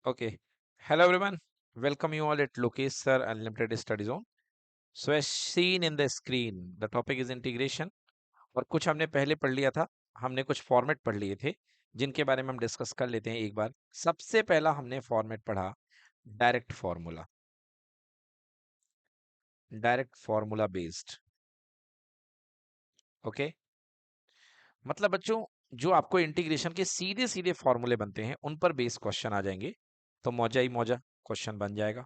Okay. Hello everyone. Welcome you all at Lokesh Sir Unlimited Study Zone. So as seen in the screen, the topic is integration. और कुछ हमने पहले पढ़ लिया था. हमने कुछ फॉर्मेट पढ़ लिए थे जिनके बारे में हम डिस्कस कर लेते हैं एक बार. सबसे पहला हमने फॉर्मेट पढ़ा direct formula. Direct formula based. Okay. मतलब बच्चों, जो आपको इंटीग्रेशन के सीधे सीधे फॉर्मूले बनते हैं उन पर बेस क्वेश्चन आ जाएंगे. तो मौजा ही मौजा क्वेश्चन बन जाएगा.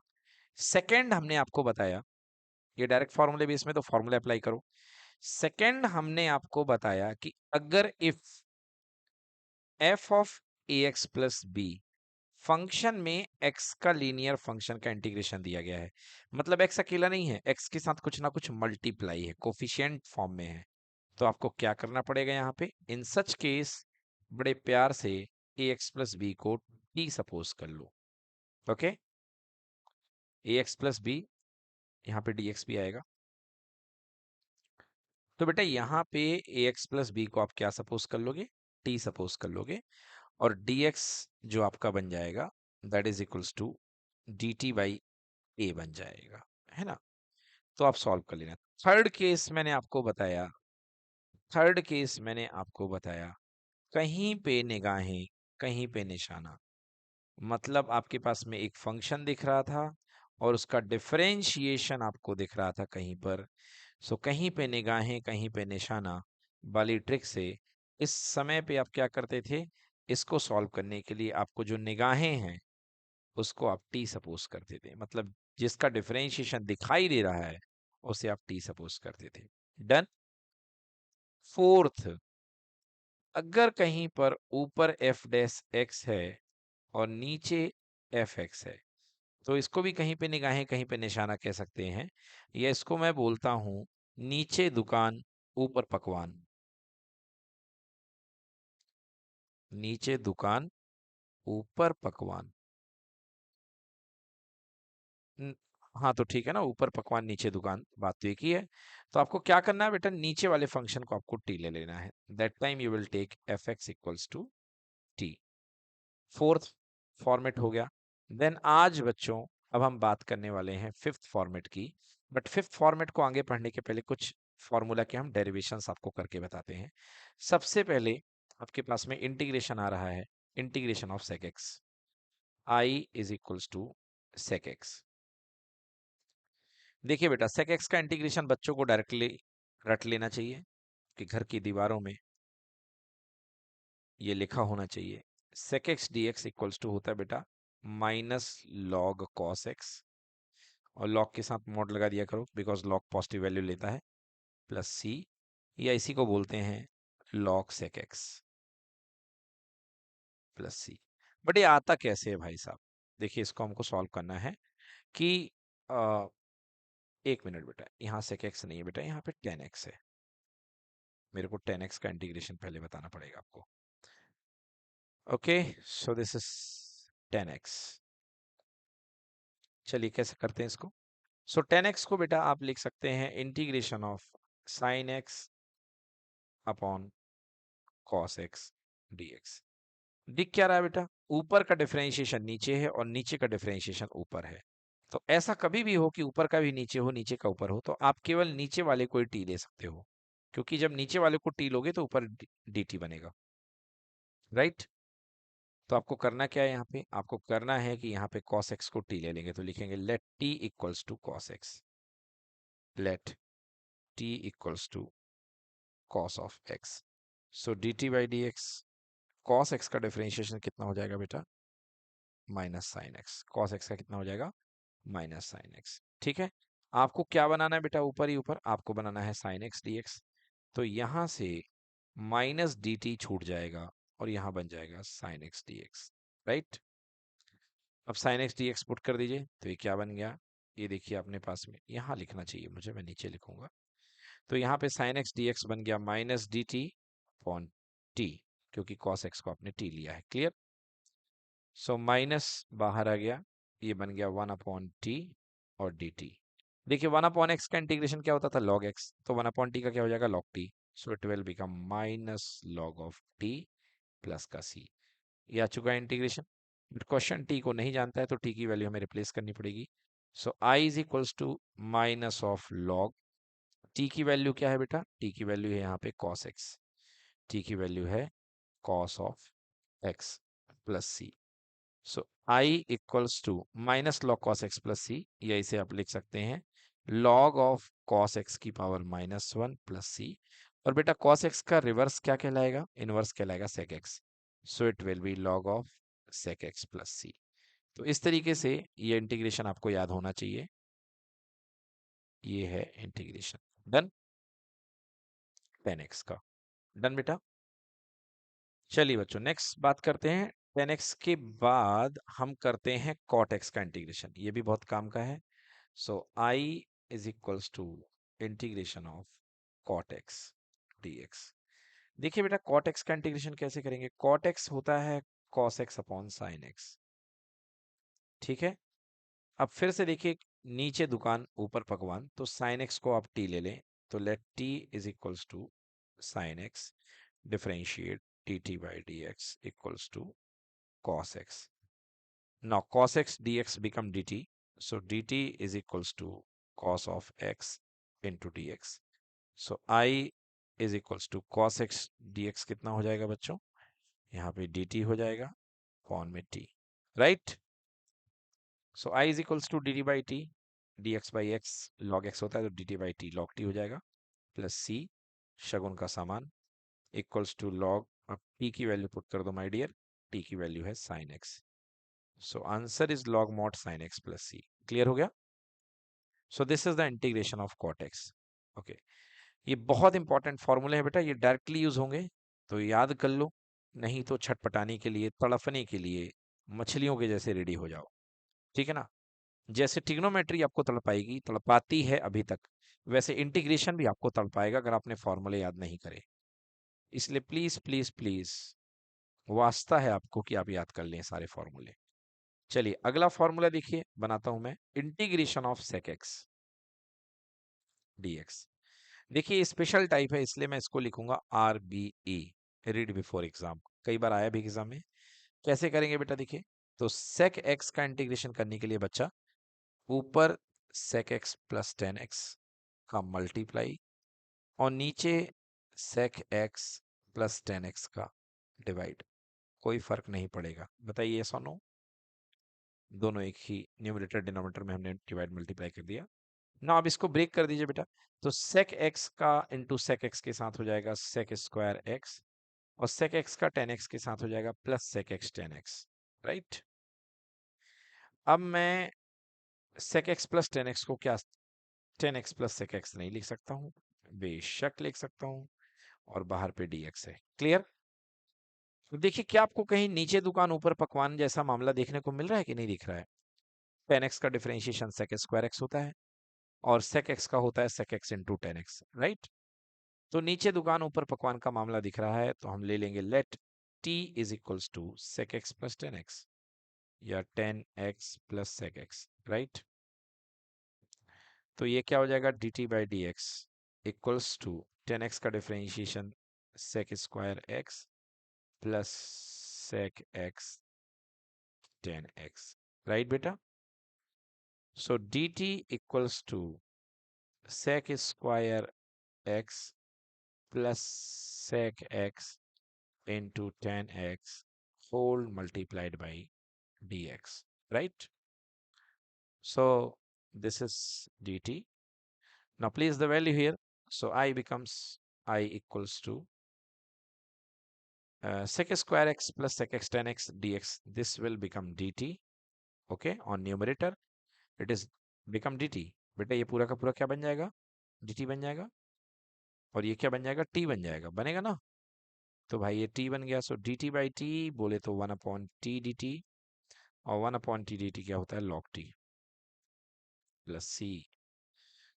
सेकंड हमने आपको बताया, ये डायरेक्ट फॉर्मूले बेस में तो फॉर्मूला अप्लाई करो. सेकंड हमने आपको बताया कि अगर if F of A X plus B function में एक्स का लीनियर फंक्शन का इंटीग्रेशन दिया गया है, मतलब एक्स अकेला नहीं है, एक्स के साथ कुछ ना कुछ मल्टीप्लाई है, कोफिशिएंट फॉर्म में है, तो आपको क्या करना पड़ेगा यहाँ पे. इन सच केस बड़े प्यार से ए एक्स प्लस बी को टी सपोज कर लो. ओके. ए एक्स प्लस बी, यहाँ पे डी एक्स भी आएगा. तो बेटा यहाँ पे ए एक्स प्लस बी को आप क्या सपोज कर लोगे, टी सपोज कर लोगे. और dx जो आपका बन जाएगा that is equals to d t by a बन जाएगा, है ना. तो आप सॉल्व कर लेना. थर्ड केस मैंने आपको बताया, थर्ड केस मैंने आपको बताया, कहीं पे निगाहें कहीं पे निशाना. मतलब आपके पास में एक फंक्शन दिख रहा था और उसका डिफरेंशिएशन आपको दिख रहा था कहीं पर. सो कहीं पे निगाहें कहीं पे निशाना वाली ट्रिक से इस समय पे आप क्या करते थे, इसको सॉल्व करने के लिए आपको जो निगाहें हैं उसको आप टी सपोज करते थे. मतलब जिसका डिफरेंशिएशन दिखाई दे रहा है उसे आप टी सपोज करते थे. डन. फोर्थ, अगर कहीं पर ऊपर एफ डैश एक्स है और नीचे एफ एक्स है, तो इसको भी कहीं पे निगाहें कहीं पे निशाना कह सकते हैं, या इसको मैं बोलता हूं नीचे दुकान ऊपर पकवान. नीचे दुकान ऊपर पकवान. न- हाँ तो ठीक है ना, ऊपर पकवान नीचे दुकान, बात तो एक ही है. तो आपको क्या करना है बेटा, नीचे वाले फंक्शन को आपको टी ले लेना है. That time you will take f x equals to t. Fourth format हो गया. देन आज बच्चों, अब हम बात करने वाले हैं फिफ्थ फॉर्मेट की. बट फिफ्थ फॉर्मेट को आगे पढ़ने के पहले कुछ फॉर्मूला के हम डेरिवेशंस आपको करके बताते हैं. सबसे पहले आपके पास में इंटीग्रेशन आ रहा है, integration of sec x. I is equals to sec x. देखिए बेटा, सेक एक्स का इंटीग्रेशन बच्चों को डायरेक्टली रट लेना चाहिए कि घर की दीवारों में ये लिखा होना चाहिए. Sec x d x equals to होता है बेटा माइनस लॉग कॉस एक्स, और लॉग के साथ मॉड लगा दिया करो बिकॉज लॉग पॉजिटिव वैल्यू लेता है, प्लस सी, या इसी को बोलते हैं log sec x plus c. But ये आता कैसे है भाई साहब, देखिए इसको हमको सॉल्व करना है कि अ, एक मिनट बेटा, यहाँ सेक एक्स नहीं है बेटा, यहाँ पे टेन एक्स है. मेरे को टेन एक्स का इंटीग्रेशन पहले बताना पड़ेगा आपको. Okay, so this is ten x. चलिए कैसे करते हैं इसको. सो टेन एक्स को बेटा आप लिख सकते हैं integration of sine x upon cos x d x. दिख क्या रहा है बेटा, ऊपर का डिफरेंशिएशन नीचे है और नीचे का डिफरेंशिएशन ऊपर है. तो ऐसा कभी भी हो कि ऊपर का भी नीचे हो नीचे का ऊपर हो, तो आप केवल नीचे वाले को ही टी ले सकते हो, क्योंकि जब नीचे वाले को टी लोगे तो ऊपर डी टी बनेगा, राइट. तो आपको करना क्या है, यहाँ पे आपको करना है कि यहाँ पे cos x को t ले लेंगे, तो लिखेंगे let t equals to cos x. Let t equals to cos of x. So dt by d x, cos x का डिफरेंशिएशन कितना हो जाएगा बेटा, minus sine x. Cos x का कितना हो जाएगा, माइनस साइन एक्स. ठीक है. आपको क्या बनाना है बेटा, ऊपर ही ऊपर आपको बनाना है साइन एक्स डी एक्स. तो यहां से माइनस डी टी छूट जाएगा और यहां बन जाएगा sine x d x, right. अब sine x d x put कर दीजिए, तो ये क्या बन गया, ये देखिए अपने पास में, यहाँ लिखना चाहिए मुझे, मैं नीचे लिखूंगा. तो यहाँ पे साइन एक्स डी एक्स बन गया minus D T upon T, क्योंकि कॉस एक्स को आपने टी लिया है. क्लियर. सो माइनस बाहर आ गया, ये बन गया वन अपॉन टी और डी टी. देखिए वन अपॉन एक्स का इंटीग्रेशन क्या होता था, लॉग एक्स, तो वन अपॉन टी का क्या हो जाएगा, log T. So it will become minus log of T plus का सी. ये आ चुका है इंटीग्रेशन. क्वेश्चन टी को नहीं जानता है तो टी की वैल्यू हमें रिप्लेस करनी पड़ेगी। So I is equals to minus of log, t की वैल्यू क्या है बेटा, टी की वैल्यू है यहाँ पे कॉस एक्स, टी की वैल्यू है cos of x plus c. So I equals to minus log cos x plus c, या इसे आप लिख सकते हैं लॉग ऑफ कॉस एक्स की पावर -1 प्लस सी। और बेटा कॉस एक्स का रिवर्स क्या कहलाएगा, इनवर्स कहलाएगा sec x, so it will be log of sec x plus c. तो इस तरीके से ये इंटीग्रेशन आपको याद होना चाहिए, ये है इंटीग्रेशन। डन, 10x का डन बेटा। चलिए बच्चों नेक्स्ट बात करते हैं, 10x के बाद हम करते हैं cot x का इंटीग्रेशन, ये भी बहुत काम का है। So I is equals to integration of cot x dx। देखिए बेटा cot x का इंटीग्रेशन कैसे करेंगे, cot x होता है cos x upon sin x, ठीक है। अब फिर से देखिए, नीचे दुकान ऊपर पकवान, तो sin x को आप t ले लें, तो let t is equals to sin x differentiate dt by dx equals to cos x। Now cos x dx become dt, so dt is equals to cos of x into dx। So I is equals to cos x dx कितना हो जाएगा बच्चों, यहाँ पे dt हो जाएगा upon में t, right. So I is equals to dt by t, dx by x log x होता है तो dt by t log t हो जाएगा, प्लस c शगुन का सामान इक्वल्स टू लॉग, अब t की वैल्यू पुट कर दो माय डियर, t की वैल्यू है sin x, so answer is log mod sin x plus c। Clear हो गया। सो this is the integration of cot x। Okay, ये बहुत इंपॉर्टेंट फॉर्मूले हैं बेटा, ये डायरेक्टली यूज होंगे तो याद कर लो, नहीं तो छटपटाने के लिए, तड़फने के लिए मछलियों के जैसे रेडी हो जाओ, ठीक है ना। जैसे ट्रिग्नोमेट्री आपको तड़पाएगी, तड़पाती है अभी तक, वैसे इंटीग्रेशन भी आपको तड़पाएगा अगर आपने फॉर्मूले याद नहीं करे। इसलिए प्लीज प्लीज प्लीज वास्ता है आपको कि आप याद कर लें सारे फॉर्मूले। चलिए अगला फॉर्मूला देखिए, बनाता हूं मैं, integration of sec x dx। देखिए स्पेशल टाइप है इसलिए मैं इसको लिखूंगा RBE, रीड बिफोर एग्जाम, कई बार आया भी एग्जाम में। कैसे करेंगे बेटा, देखिए तो सेक एक्स का इंटीग्रेशन करने के लिए बच्चा, ऊपर सेक एक्स प्लस 10x का मल्टीप्लाई, और नीचे सेक एक्स प्लस 10x का डिवाइड, कोई फर्क नहीं पड़ेगा, बताइए यस और नो। दोनों एक ही न्यूमरेटर डिनोमिनेटर में हमने डिवाइड मल्टीप्लाई कर दिया ना। अब इसको ब्रेक कर दीजिए बेटा, तो सेक एक्स का इंटू सेक एक्स के साथ हो जाएगा सेक स्क्वायर एक्स, और सेक एक्स का 10x के साथ हो जाएगा plus sec x 10x, right. अब मैं सेक एक्स प्लस 10x को क्या 10x प्लस सेक एक्स नहीं लिख सकता हूँ, बेशक लिख सकता हूँ, और बाहर पे dx है, क्लियर। तो देखिए क्या आपको कहीं नीचे दुकान ऊपर पकवान जैसा मामला देखने को मिल रहा है कि नहीं दिख रहा है। 10x का डिफरेंशिएशन सेक स्क्वायर एक्स होता है, और सेक एक्स का होता है सेक एक्स इंटू 10x, राइट। तो नीचे दुकान ऊपर पकवान का मामला दिख रहा है, तो हम ले लेंगे let t is equals to sec x plus 10x, या 10x plus sec x, right. तो ये क्या हो जाएगा, dt by d x equals to 10x का differentiation sec square x plus sec x 10x, right बेटा। So dt equals to sec square x plus sec x into 10x whole multiplied by dx, right. So this is dt. Now place the value here, so I becomes I equals to sec square x plus sec x 10x dx, this will become dt, okay, on numerator it is become dt। बेटा ये पूरा का पूरा क्या बन जाएगा, dt बन जाएगा, और ये क्या बन जाएगा, t बन जाएगा, बनेगा ना। तो भाई ये t बन गया, सो dt बाई t बोले तो 1 अपॉन t dt, और 1 अपॉन टी डी टी क्या होता है, log t plus c.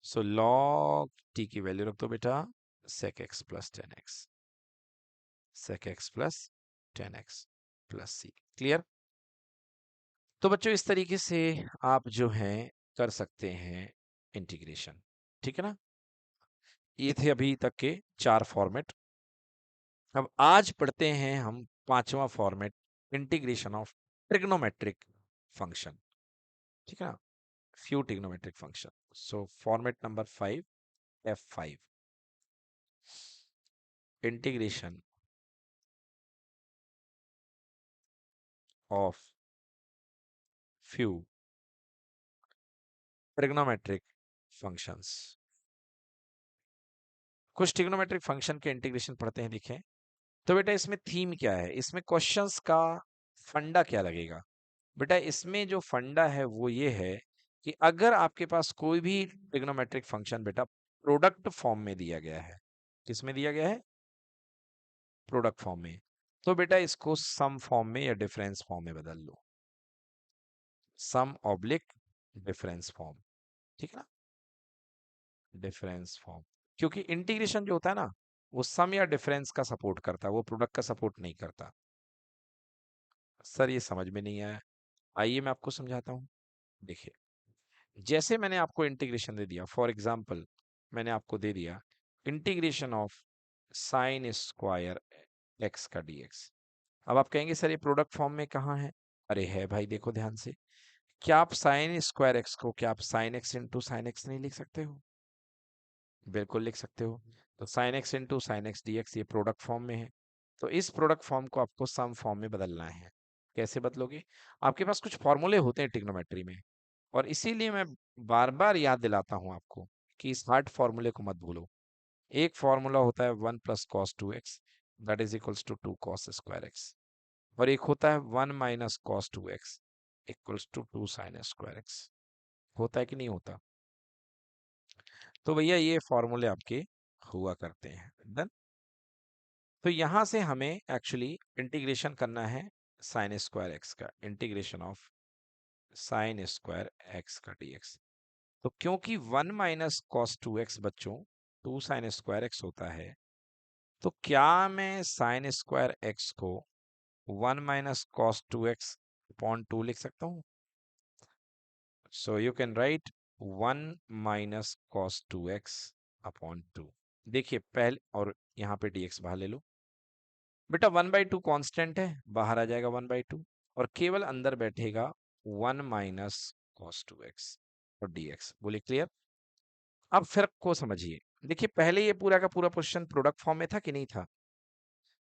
So log t की वैल्यू रख दो बेटा sec x plus 10x, sec x plus 10x plus c, clear. तो बच्चों इस तरीके से आप जो है कर सकते हैं इंटीग्रेशन, ठीक है ना। ये थे अभी तक के 4 फॉर्मेट। अब आज पढ़ते हैं हम 5वां format, integration of trigonometric function, ठीक है ना, few trigonometric function. So format number 5, f5, integration of few trigonometric functions. कुछ ट्रिग्नोमेट्रिक फंक्शन के इंटीग्रेशन पढ़ते हैं, देखें। तो बेटा इसमें थीम क्या है, इसमें क्वेश्चंस का फंडा क्या लगेगा? बेटा इसमें जो फंडा है वो ये है कि अगर आपके पास कोई भी ट्रिग्नोमेट्रिक फंक्शन बेटा प्रोडक्ट फॉर्म में दिया गया है, किस में दिया गया है? प्रोडक्ट फॉर्म में, तो बेटा इसको सम फॉर्म में या डिफरेंस फॉर्म में बदल लो, सम ऑब्लिक डिफरेंस फॉर्म, ठीक है ना, डिफरेंस फॉर्म। क्योंकि इंटीग्रेशन जो होता है ना, वो सम या डिफरेंस का सपोर्ट करता है, वो प्रोडक्ट का सपोर्ट नहीं करता। सर ये समझ में नहीं आया, आइए मैं आपको समझाता हूँ। देखिए, जैसे मैंने आपको इंटीग्रेशन दे दिया, फॉर एग्जाम्पल मैंने आपको दे दिया integration of sine square x का डीएक्स। अब आप कहेंगे सर ये प्रोडक्ट फॉर्म में कहाँ है? अरे है भाई, देखो ध्यान से। क्या आप साइन स्क्वायर एक्स को क्या आप sine x into sine x नहीं लिख सकते हो? बिल्कुल लिख सकते हो। तो sine x into sine x d x ये प्रोडक्ट फॉर्म में है। तो इस प्रोडक्ट फॉर्म को आपको सम फॉर्म में बदलना है। कैसे बदलोगे? आपके पास कुछ फॉर्मूले होते हैं ट्रिग्नोमेट्री में, और इसीलिए मैं बार बार याद दिलाता हूं आपको कि इस हार्ड फॉर्मूले को मत भूलो। एक फॉर्मूला होता है 1 + cos 2x, that is equals to 2 cos² x, और एक होता है 1 - cos 2x equals to 2 sin²x। होता है कि नहीं होता? तो भैया ये फॉर्मूले आपके हुआ करते हैं। डन। तो यहां से हमें एक्चुअली इंटीग्रेशन करना है साइन स्क्वायर एक्स का, integration of sine square x का डीएक्स। तो क्योंकि 1 - cos 2x बच्चों 2 sin² x होता है, तो क्या मैं साइन स्क्वायर एक्स को 1 - cos 2x/2 लिख सकता हूँ? So you can write 1 - cos 2x/2। देखिए पहले, और यहाँ पे dx बाहर ले लो। बेटा 1/2 कांस्टेंट है, बाहर आ जाएगा 1/2, और केवल अंदर बैठेगा 1 - cos 2x और dx। बोलिए क्लियर? अब फर्क को समझिए। देखिए पहले ये पूरा का पूरा क्वेश्चन प्रोडक्ट फॉर्म में था कि नहीं था?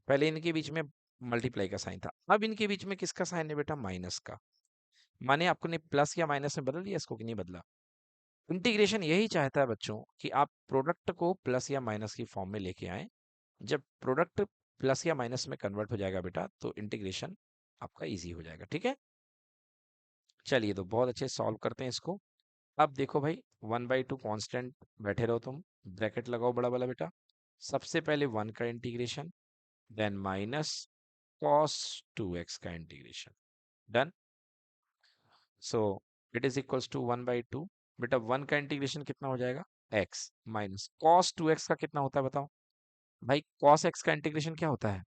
पहले इनके बीच में मल्टीप्लाई का साइन था, अब इनके बीच में किसका साइन है बेटा? माइनस का। माने आपने प्लस या माइनस में बदल दिया इसको कि नहीं बदला? इंटीग्रेशन यही चाहता है बच्चों कि आप प्रोडक्ट को प्लस या माइनस की फॉर्म में लेके आए। जब प्रोडक्ट प्लस या माइनस में कन्वर्ट हो जाएगा बेटा, तो इंटीग्रेशन आपका इजी हो जाएगा। ठीक है, चलिए तो बहुत अच्छे सॉल्व करते हैं इसको। अब देखो भाई, 1/2 कांस्टेंट, बैठे रहो तुम, ब्रैकेट लगाओ बड़ा वाला बेटा। सबसे पहले 1 का इंटीग्रेशन, देन -cos 2x का integration. Done. So it is equals to 1/2। बेटा 1 का इंटीग्रेशन कितना हो जाएगा? x, माइनस cos 2x का कितना होता है बताओ भाई? cos x का इंटीग्रेशन क्या होता है?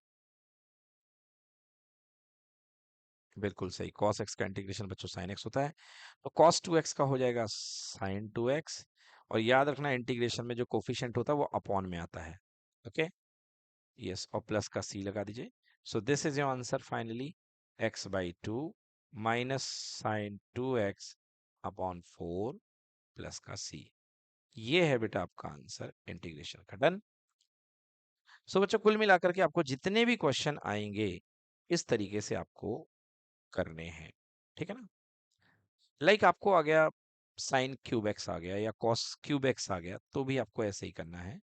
बिल्कुल सही, cos x का इंटीग्रेशन बच्चों sin x होता है। तो cos 2x का हो जाएगा sin 2x, और याद रखना इंटीग्रेशन में जो कोफिशिएंट होता है वो अपॉन में आता है। ओके, यस, और प्लस का c लगा दीजिए। सो this is your answer finally, x/2 minus sin 2x/4 plus का c। ये है बेटा आपका आंसर इंटीग्रेशन का। डन। सो बच्चों कुल मिलाकर के आपको जितने भी क्वेश्चन आएंगे इस तरीके से आपको करने हैं, ठीक है ना। लाइक आपको आ गया sin³ x आ गया या cos³ x आ गया, तो भी आपको ऐसे ही करना है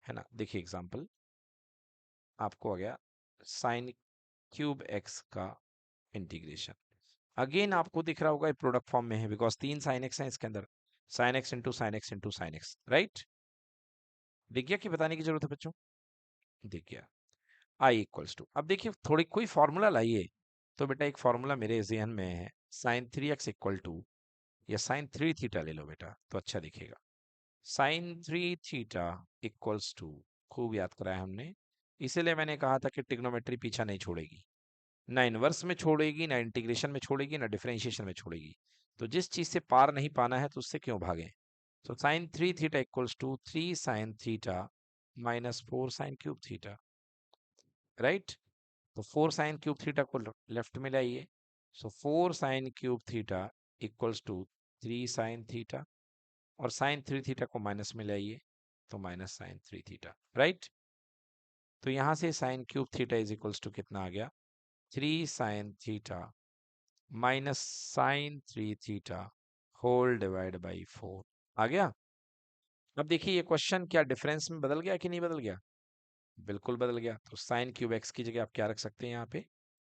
ना। देखिए एग्जांपल, आपको आ गया sin³ x का इंटीग्रेशन। अगेन आपको दिख रहा होगा ये प्रोडक्ट फॉर्म में है, बिकॉज 3 sin x है इसके अंदर, sin x into sine x into sine x, right? दिख गया कि बताने की जरूरत है बच्चों? दिख गया। I = अब देखिए थोड़ी कोई फॉर्मूला लाइए। तो बेटा एक फॉर्मूला मेरे जहन में है, sin 3x या sin 3 थीटा ले लो बेटा, तो अच्छा दिखेगा। sin 3 थीटा इक्वल्स टू, खूब याद कराया हमने, इसीलिए मैंने कहा था कि ट्रिग्नोमेट्री पीछा नहीं छोड़ेगी, ना इनवर्स में छोड़ेगी, ना इंटीग्रेशन में छोड़ेगी, ना डिफरेंशिएशन में छोड़ेगी। तो जिस चीज से पार नहीं पाना है तो उससे क्यों भागें? तो sin 3 theta equals to 3 sin 3 minus 4 sin³ theta, right? तो 4 sin³ थीटा को लेफ्ट में लाइए, so 4 sine cube theta equals to 3 sine theta, और साइन 3 थीटा को माइनस में लाइए तो माइनस साइन 3 थीटा, राइट। तो यहां से sine cube theta is equals to कितना आ गया, 3 sine theta minus sine 3 theta whole divide by 4 आ गया। अब देखिए ये क्वेश्चन क्या डिफरेंस में बदल गया कि नहीं बदल गया, बिल्कुल बदल गया। तो साइन क्यूब एक्स की जगह आप क्या रख सकते हैं, यहाँ पे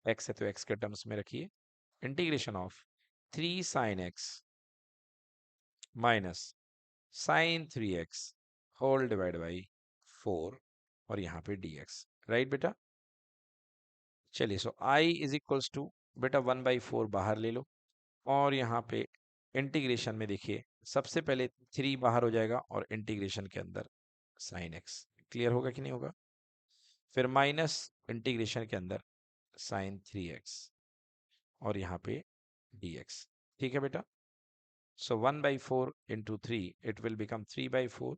एक्स है तो एक्स के टर्म्स में रखिए, integration of 3 sine x minus sine 3x whole divide by 4, और यहाँ पे dx, राइट बेटा। चलिए so i is equals to बेटा 1/4 बाहर ले लो, और यहाँ पे इंटीग्रेशन में देखिए सबसे पहले 3 बाहर हो जाएगा और इंटीग्रेशन के अंदर साइन एक्स, क्लियर होगा कि नहीं होगा। फिर माइनस इंटीग्रेशन के अंदर साइन 3x और यहाँ पे dx, ठीक है बेटा। सो 1/4 इंटू 3 इट विल बिकम 3/4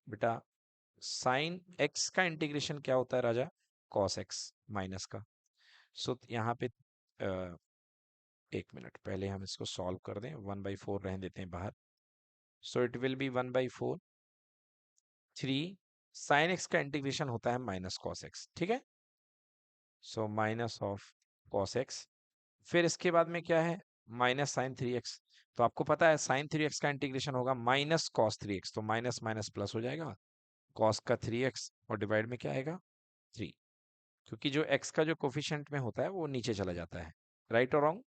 बेटा। साइन एक्स का इंटीग्रेशन क्या होता है राजा, कॉस एक्स माइनस का। सो यहाँ पे 1 मिनट पहले हम इसको सॉल्व कर दें, 1/4 रहने देते हैं बाहर। सो it will B 1/4 3 sine x का इंटीग्रेशन होता है माइनस कॉस एक्स, ठीक है। So minus of cos x, फिर इसके बाद में क्या है, माइनस साइन 3x। तो आपको पता है साइन 3x का इंटीग्रेशन होगा माइनस कॉस 3x, तो माइनस माइनस प्लस हो जाएगा, कॉस का 3x और डिवाइड में क्या आएगा 3, क्योंकि जो x का जो कोफिशिएंट में होता है वो नीचे चला जाता है, राइट और रॉन्ग।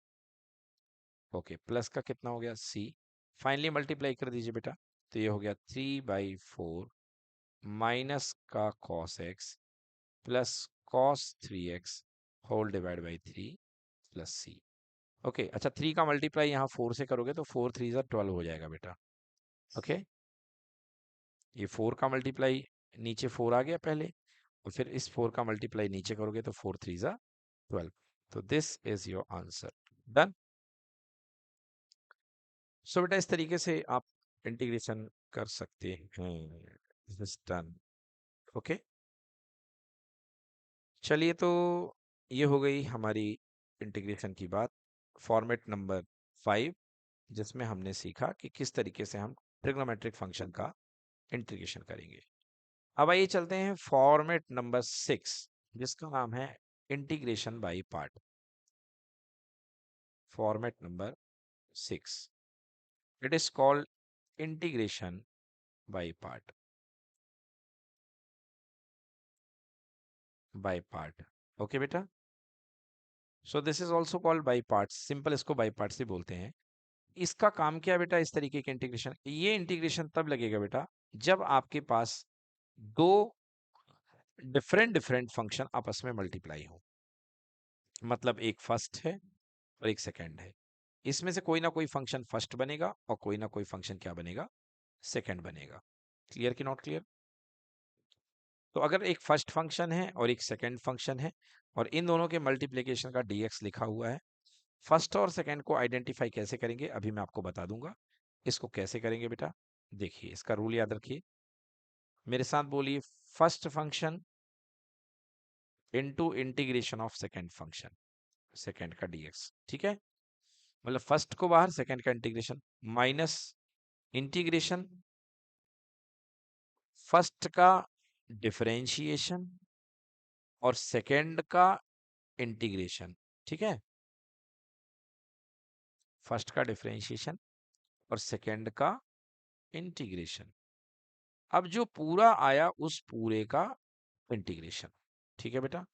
ओके, प्लस का कितना हो गया c, फाइनली मल्टीप्लाई कर दीजिए बेटा, तो ये हो गया 3/4 माइनस का cos x plus cos 3x whole divide by 3 plus c। Okay अच्छा, 3 का मल्टीप्लाई यहाँ 4 से करोगे तो 4 3 12 हो जाएगा बेटा। ओके, ये 4 का मल्टीप्लाई नीचे 4 आ गया पहले, और फिर इस 4 का मल्टीप्लाई नीचे करोगे तो 4 3 12। तो this is your answer, done. So बेटा इस तरीके से आप इंटीग्रेशन कर सकते हैं, दिस इज डन। ओके, चलिए तो ये हो गई हमारी इंटीग्रेशन की बात, फॉर्मेट नंबर 5, जिसमें हमने सीखा कि किस तरीके से हम ट्रिग्नोमेट्रिक फंक्शन का इंटीग्रेशन करेंगे। अब आइए चलते हैं फॉर्मेट नंबर 6, जिसका नाम है integration by part. Format number 6, it is called integration by part, by part. Okay बेटा, so this is also called by parts, simple इसको बाय पार्ट्स ही बोलते हैं। इसका काम क्या है बेटा, इस तरीके के इंटीग्रेशन, ये इंटीग्रेशन तब लगेगा बेटा जब आपके पास दो डिफरेंट डिफरेंट फंक्शन आपस में मल्टीप्लाई हो, मतलब एक फर्स्ट है और एक सेकंड है, इसमें से कोई ना कोई फंक्शन फर्स्ट बनेगा और कोई ना कोई फंक्शन क्या बनेगा, सेकंड बनेगा। क्लियर कि नॉट क्लियर। तो अगर एक फर्स्ट फंक्शन है और एक सेकंड फंक्शन है और इन दोनों के मल्टीप्लिकेशन का dx लिखा हुआ है, फर्स्ट और सेकंड को आइडेंटिफाई कैसे करेंगे अभी मैं आपको बता दूंगा। इसको कैसे करेंगे बेटा, देखिए इसका रूल याद रखिए, मेरे साथ बोलिए, first function into integration of second function, second का dx, ठीक है। मतलब फर्स्ट को बाहर, सेकंड का इंटीग्रेशन, माइनस इंटीग्रेशन फर्स्ट का डिफरेंशिएशन और सेकंड का इंटीग्रेशन, ठीक है। फर्स्ट का डिफरेंशिएशन और सेकंड का इंटीग्रेशन, अब जो पूरा आया उस पूरे का इंटीग्रेशन, ठीक है बेटा।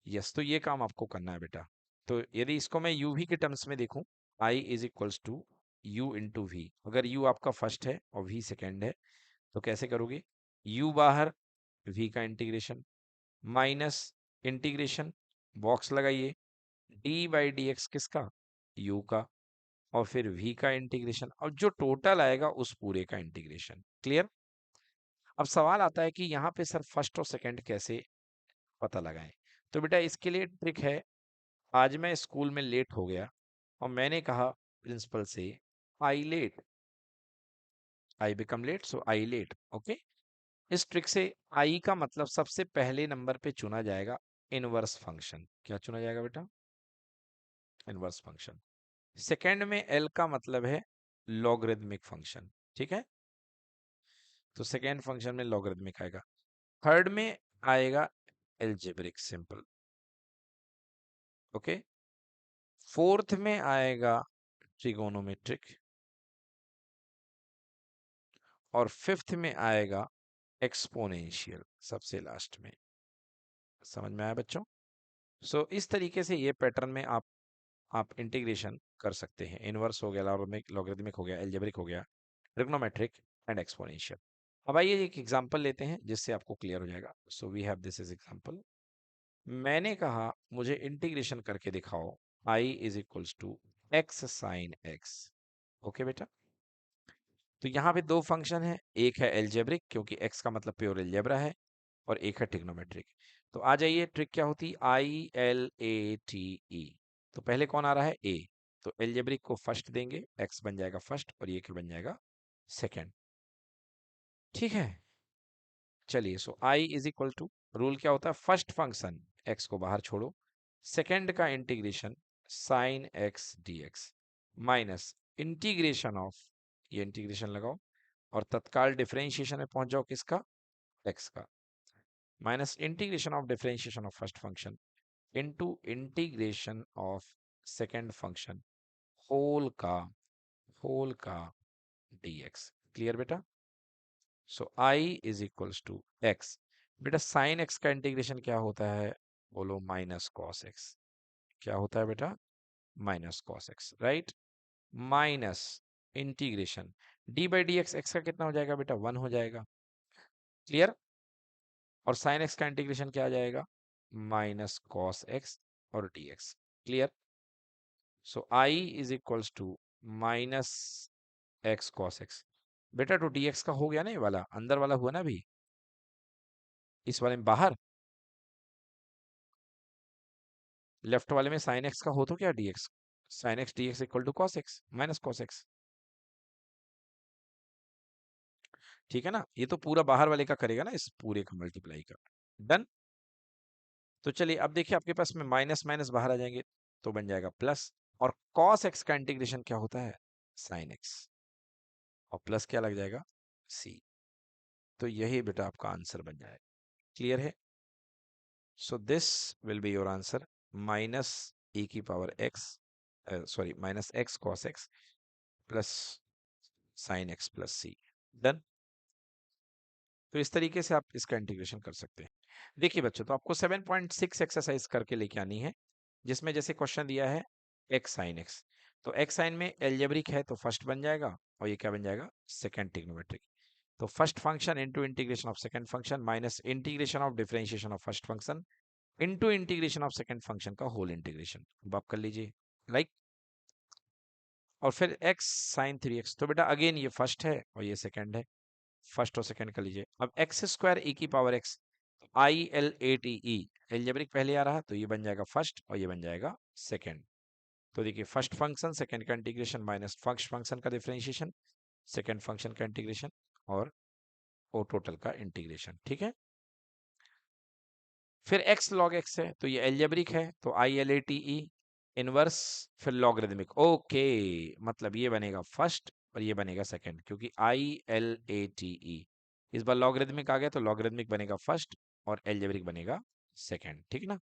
यस, तो ये काम आपको करना है बेटा। तो यदि इसको मैं u v के टर्म्स में देखूं, i is equals to u into v, अगर u आपका फर्स्ट है और v सेकंड है तो कैसे करोगे, u बाहर, v का इंटीग्रेशन माइनस इंटीग्रेशन, बॉक्स लगाइए, डी बाई डी एक्स किसका, u का, और फिर v का इंटीग्रेशन, और जो टोटल आएगा उस पूरे का इंटीग्रेशन। क्लियर। अब सवाल आता है कि यहाँ पे सर फर्स्ट और सेकंड कैसे पता लगाएं। तो बेटा इसके लिए ट्रिक है, आज मैं स्कूल में लेट हो गया और मैंने कहा प्रिंसिपल से I late, I become late, so I late. Okay, इस ट्रिक से आई का मतलब सबसे पहले नंबर पे चुना जाएगा इनवर्स फंक्शन, क्या चुना जाएगा बेटा, इनवर्स फंक्शन। सेकेंड में एल का मतलब है लॉगरिदमिक फंक्शन, ठीक है, तो सेकेंड फंक्शन में लॉगरिदमिक आएगा। थर्ड में आएगा एल्जेब्रिक सिंपल, ओके। फोर्थ में आएगा ट्रिगोनोमेट्रिक, और फिफ्थ में आएगा एक्सपोनेंशियल सबसे लास्ट में। समझ में आया बच्चों? सो इस तरीके से ये पैटर्न में आप इंटीग्रेशन कर सकते हैं। इनवर्स हो गया, लॉगरिदमिक हो गया, एल्जेब्रिक हो गया, ट्रिग्नोमेट्रिक एंड एक्सपोनेंशियल। अब आइए एक एग्जांपल लेते हैं जिससे आपको क्लियर हो जाएगा। So we have this is example. मैंने कहा मुझे इंटीग्रेशन करके दिखाओ i is equals to x sine x, okay बेटा। तो यहाँ पे दो फंक्शन है, एक है एल्जेब्रिक क्योंकि x का मतलब प्योर एल्जेब्रा है, और एक है ट्रिग्नोमेट्रिक। तो आ जाइए, ट्रिक क्या होती है, I L A T E. तो पहले कौन आ रहा है, a। तो एल्जेब्रिक को फर्स्ट देंगे, x बन जाएगा फर्स्ट और ये क्या बन जाएगा, सेकंड, ठीक है। चलिए, so i is equal to, rule क्या होता है, फर्स्ट फंक्शन x को बाहर छोड़ो, सेकंड का integration sine x dx minus integration of, ये इंटीग्रेशन लगाओ और तत्काल डिफरेंशिएशन में पहुंच जाओ किसका, x का, minus integration of differentiation of first function into integration of second function whole का dx। क्लियर बेटा? So i is equals to x। बेटा साइन x का इंटीग्रेशन क्या होता है, बोलो माइनस कॉस x। क्या होता है बेटा, minus cos x, right. Minus integration D by d x, x का कितना हो जाएगा बेटा, 1 हो जाएगा, क्लियर। और साइन एक्स का इंटीग्रेशन क्या आ जाएगा, माइनस कॉस एक्स और d x, clear. So I is equals to minus x cos x. बेटा तो डी एक्स का हो गया ना, ये वाला अंदर वाला हुआ ना अभी, इस वाले में बाहर, लेफ्ट वाले में साइन एक्स का हो तो क्या d x, sine x d x equal to cos x minus cos x, ठीक है ना। ये तो पूरा बाहर वाले का करेगा ना, इस पूरे का मल्टीप्लाई का, डन। तो चलिए अब देखिए, आपके पास में माइनस माइनस बाहर आ जाएंगे तो बन जाएगा प्लस, और कॉस एक्स का इंटीग्रेशन क्या होता है, साइन एक्स, और प्लस क्या लग जाएगा, सी। तो यही बेटा आपका आंसर बन जाएगा, क्लियर है। So this will be your answer, minus e की power x, sorry minus x cos x plus sine x plus c, done. तो इस तरीके से आप इसका इंटीग्रेशन कर सकते हैं। देखिए बच्चों, तो आपको 7.6 एक्सरसाइज करके लेके आनी है, जिसमें जैसे क्वेश्चन दिया है एक्स साइन एक्स, तो एक्स साइन में एल्जेब्रिक है तो फर्स्ट बन जाएगा, और ये क्या बन जाएगा, सेकंड ट्रिग्नोमेट्रिक। तो first function into integration of second function minus integration of differentiation of first function into integration of second function का होल इंटीग्रेशन। अब आप कर लीजिए लाइक, और फिर एक्स साइन 3x। तो बेटा अगेन ये फर्स्ट है और ये सेकंड है, फर्स्ट और सेकंड कर लीजिए। अब एक्स स्क्वायर e की power x, I L A T E, algebraic पहले आ रहा तो ये बन जाएगा फर्स्ट और ये बन जाएगा सेकंड। तो देखिए, फर्स्ट फंक्शन सेकंड का इंटीग्रेशन माइनस फर्स्ट फंक्शन का डिफरेंशिएशन, सेकंड फंक्शन का इंटीग्रेशन, और ओ टोटल का इंटीग्रेशन, ठीक है। फिर x log x है तो ये एल्जेब्रिक है, तो I L A T E inverse, फिर लॉगरिदमिक, ओके। मतलब ये बनेगा फर्स्ट और ये बनेगा सेकंड, क्योंकि I L A T E, इस बार लॉगरिदमिक आ गया तो लॉगरिदमिक बनेगा फर्स्ट और एल्जेब्रिक बनेगा सेकंड, ठीक ना।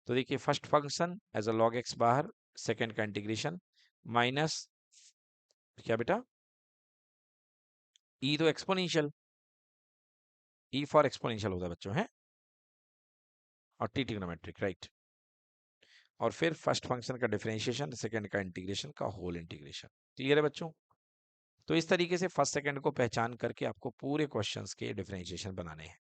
तो देखिए, first function as a log x बाहर, सेकंड का इंटीग्रेशन माइनस क्या बेटा, ई तो एक्सपोनेंशियल, ई फॉर एक्सपोनेंशियल होता है बच्चों, है, और टी ट्रिग्नोमेट्रिक, राइट। और फिर फर्स्ट फंक्शन का डिफरेंशिएशन, सेकंड का इंटीग्रेशन का होल इंटीग्रेशन, क्लियर है बच्चों। तो इस तरीके से फर्स्ट सेकंड को पहचान करके आपको पूरे क्वेश्चंस के डिफरेंशिएशन बनाने हैं।